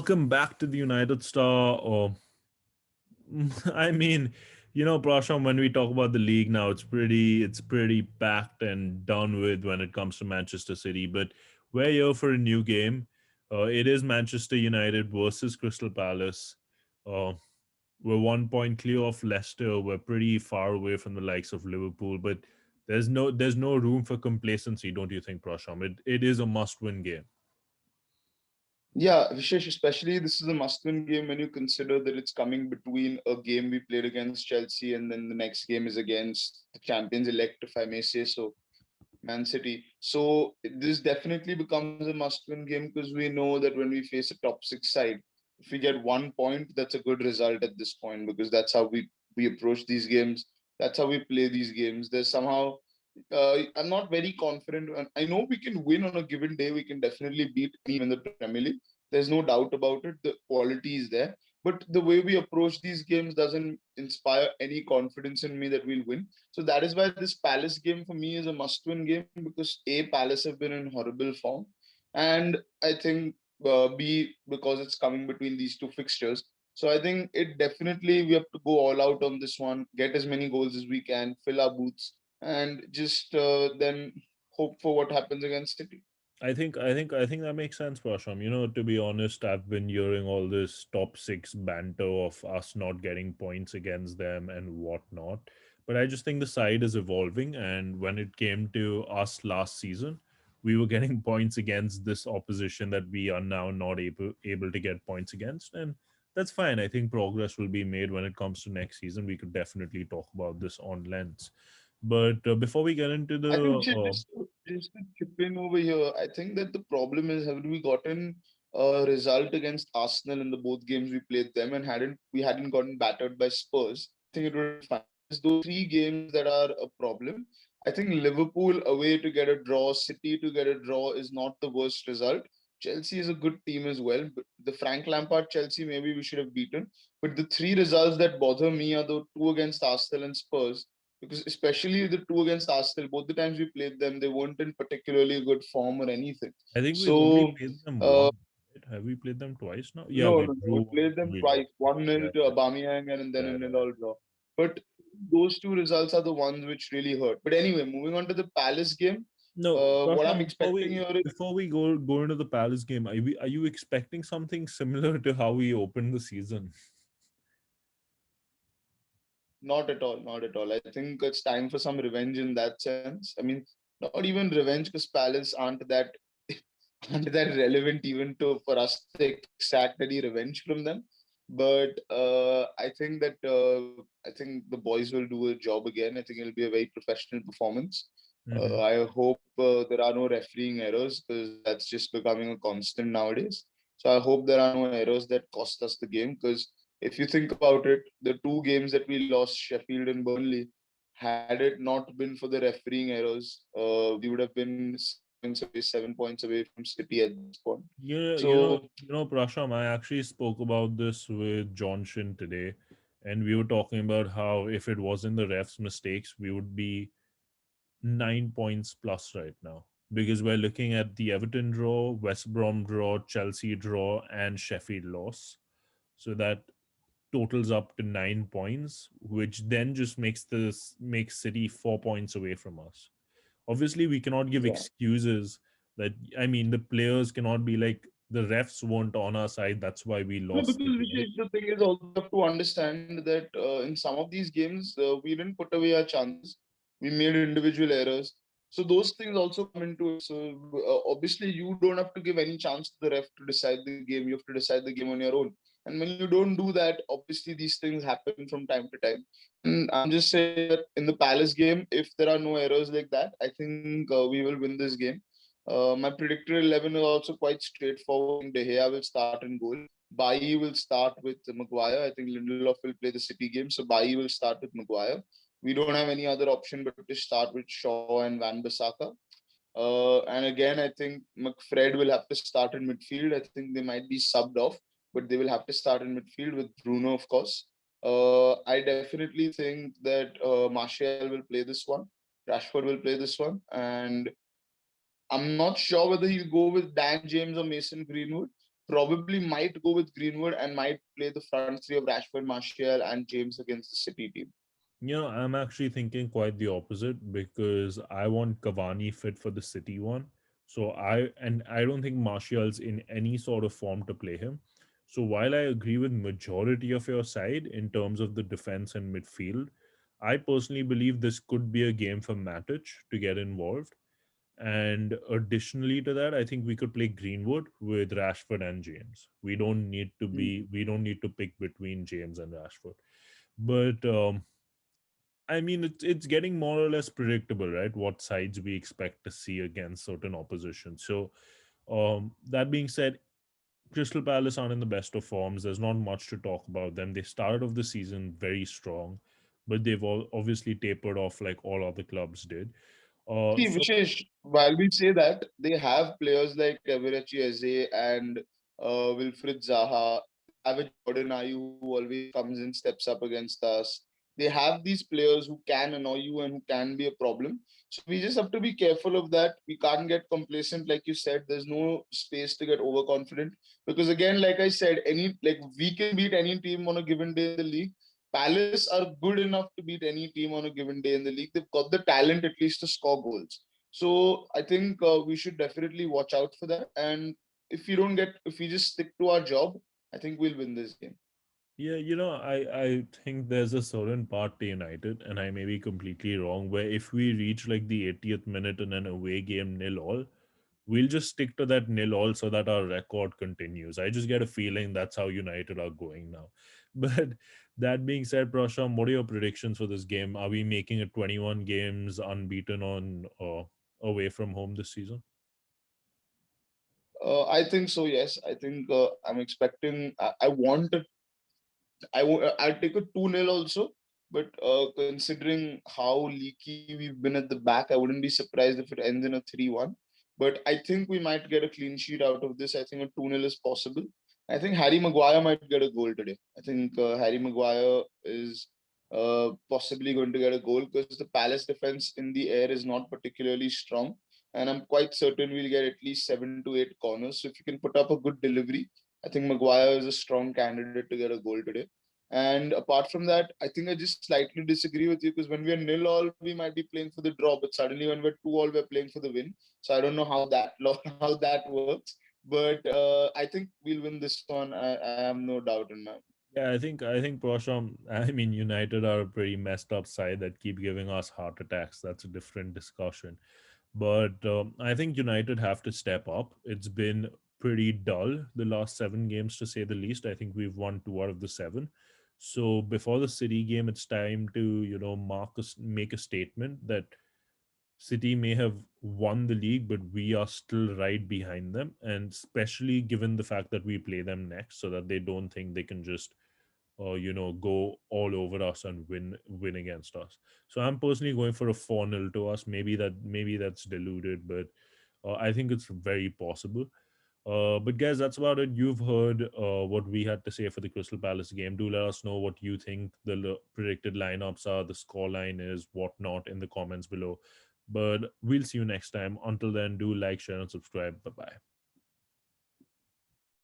welcome back to the United Star. Or, I mean, Prasham, when we talk about the league now, it's pretty packed and done with when it comes to Manchester City. But we're here for a new game. It is Manchester United versus Crystal Palace. Uh, we're 1 point clear of Leicester. We're pretty far away from the likes of Liverpool, but there's no room for complacency, don't you think, Prasham? It is a must-win game. Yeah, Vishesh, especially this is a must-win game when you consider that it's coming between a game we played against Chelsea and then the next game is against the champions-elect, if I may say so, Man City. So this definitely becomes a must-win game because we know that when we face a top six side, if we get 1 point, that's a good result at this point because that's how we approach these games. That's how we play these games. There's somehow I'm not very confident. I know we can win on a given day. We can definitely beat any team in the Premier League. There's no doubt about it. The quality is there. But the way we approach these games doesn't inspire any confidence in me that we'll win. So that is why this Palace game for me is a must-win game because A, Palace have been in horrible form, and I think B, because it's coming between these two fixtures. So I think it definitely we have to go all out on this one, get as many goals as we can, fill our boots, and just then hope for what happens against City. I think that makes sense, Prasham. To be honest, I've been hearing all this top six banter of us not getting points against them and whatnot. But I just think the side is evolving, and when it came to us last season, we were getting points against this opposition that we are now not able to get points against, and that's fine. I think progress will be made when it comes to next season. We could definitely talk about this on lens. But before we get into I the think just to chip in over here, I think that the problem is have we gotten a result against Arsenal in the both games we played them and hadn't gotten battered by Spurs, I think it would have been fine. It's those three games that are a problem. I think Liverpool away to get a draw, City to get a draw is not the worst result. Chelsea is a good team as well, but the Frank Lampard Chelsea maybe we should have beaten. But the three results that bother me are the two against Arsenal and Spurs because especially the two against Arsenal, both the times we played them, they weren't in particularly good form or anything. I think we've only So, played them uh, once. Right? Have we played them twice now? Yeah, no, we no, no, we drew once played them and we twice, lost one once. nil Yeah, to Aubameyang and then yeah, a yeah. nil all draw. But those two results are the ones which really hurt. But anyway, moving on to the Palace game, No, what I'm Prashant, before expecting we here is before we go into the Palace game, are you expecting something similar to how we opened the season? not at all, not at all. I think it's time for some revenge in that sense. I mean, not even revenge because Palace aren't that relevant even to for us to extract any revenge from them. But I think the boys will do a job again. I think it'll be a very professional performance. Hmm. I hope there are no refereeing errors because that's just becoming a constant nowadays. So I hope there are no errors that cost us the game because if you think about it, the two games that we lost, Sheffield and Burnley, had it not been for the refereeing errors, we would have been 6 points away, 7 points away from City at this point. Yeah, So Prasham, I actually spoke about this with John Shin today, and we were talking about how if it wasn't the refs' mistakes, we would be 9 points plus right now because we're looking at the Everton draw, West Brom draw, Chelsea draw, and Sheffield loss. So that totals up to 9 points, which then just makes City 4 points away from us. Obviously, we cannot give yeah. excuses that I mean the players cannot be like the refs weren't on our side. That's why we No, lost because the game. Vishesh, the thing is also you have to understand that in some of these games we didn't put away our chances. We made individual errors. So those things also come into it. So obviously you don't have to give any chance to the ref to decide the game. You have to decide the game on your own. And when you don't do that, obviously these things happen from time to time. And I'm just saying that in the Palace game, if there are no errors like that, I think we will win this game. My predicted 11 is also quite straightforward. I think De Gea will start in goal. Bailly will start with Maguire. I think Lindelof will play the City game, so Bailly will start with Maguire. We don't have any other option but to start with Shaw and Van Bissaka. And again, I think McFred will have to start in midfield. I think they might be subbed off, but they will have to start in midfield with Bruno, of course. I definitely think that Martial will play this one. Rashford will play this one, and I'm not sure whether he'll go with Dan James or Mason Greenwood. probably might go with Greenwood and might play the front three of Rashford, Martial, and James against the City team. I'm actually thinking quite the opposite because I want Cavani fit for the City one. I don't think Martial's in any sort of form to play him. So while I agree with majority of your side in terms of the defense and midfield, I personally believe this could be a game for Matic to get involved. And additionally to that, I think we could play Greenwood with Rashford and James. We don't need to pick between James and Rashford. But I mean, it's getting more or less predictable, right? What sides we expect to see against certain opposition. So, that being said, Crystal Palace aren't in the best of forms. There's not much to talk about them. They started off the season very strong, but they've all obviously tapered off like all other clubs did. See, So Vishesh, while we say that, they have players like Eberechi Eze and Wilfred Zaha. They have a Jordan Ayew who always comes and steps up against us. They have these players who can annoy you and who can be a problem. So we just have to be careful of that. We can't get complacent, like you said. There's no space to get overconfident because, again, like I said, any like we can beat any team on a given day in the league. Palace are good enough to beat any team on a given day in the league. They've got the talent at least to score goals. So I think we should definitely watch out for that. And if we just stick to our job, I think we'll win this game. yeah, I think there's a certain part to United, and I may be completely wrong, where if we reach like the 80th minute in an away game nil all, we'll just stick to that nil all so that our record continues. I just get a feeling that's how United are going now. But that being said, Prasham, what are your predictions for this game? Are we making it 21 games unbeaten on away from home this season? I think so. Yes, I think I'm expecting. I want it. I'll take a 2-0 also. But considering how leaky we've been at the back, I wouldn't be surprised if it ends in a 3-1. But I think we might get a clean sheet out of this. I think a 2-0 is possible. I think Harry Maguire might get a goal today. I think Harry Maguire is possibly going to get a goal because the Palace defense in the air is not particularly strong. And I'm quite certain we'll get at least 7 to 8 corners. So if you can put up a good delivery, I think Maguire is a strong candidate to get a goal today. And apart from that, I think I just slightly disagree with you because when we're nil all, we might be playing for the draw, but suddenly when we're 2-all, we're playing for the win. So I don't know how that how that works, but I think we'll win this one. I have no doubt in my. Yeah, I think Prasham, I mean United are a pretty messed up side that keep giving us heart attacks. That's a different discussion. But I think United have to step up. It's been pretty dull the last 7 games, to say the least. I think we've won 2 out of the 7. So before the City game, it's time to make a statement that City may have won the league, but we are still right behind them, and especially given the fact that we play them next, so that they don't think they can just go all over us and win against us. So I'm personally going for a 4-0 to us. Maybe that's deluded, but I think it's very possible. But guys, that's about it. You've heard what we had to say for the Crystal Palace game. Do let us know what you think the predicted lineups are, the score line is, whatnot in the comments below. But we'll see you next time. Until then, do like, share, and subscribe. Bye bye.